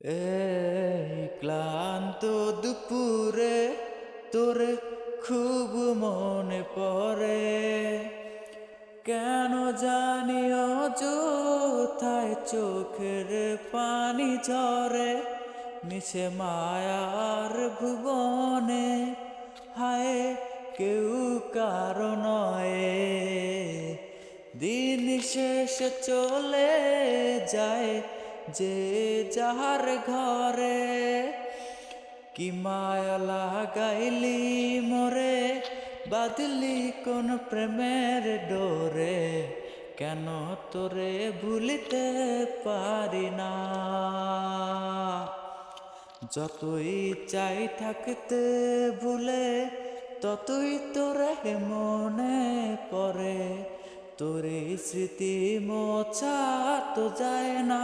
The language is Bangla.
এই ক্লান্ত দুপুরে তোরে খুব মনে পড়ে, কেন জানি অযথায় চোখের পানি ঝরে। মিশে মায়ার ভুবনে হায় কেউ কারো নয়, দিন শেষে চলে যায় যে যাহার ঘরে। কি মায়া লাগাইলি মোরে, বাঁধলি কোন প্রেমের ডোরে, কেন তোরে ভুলিতে পারি না। যতই চাই থাকতে ভুলে, ততই তোরে মনে পড়ে। তোর স্মৃতি মোছা তো যায় না।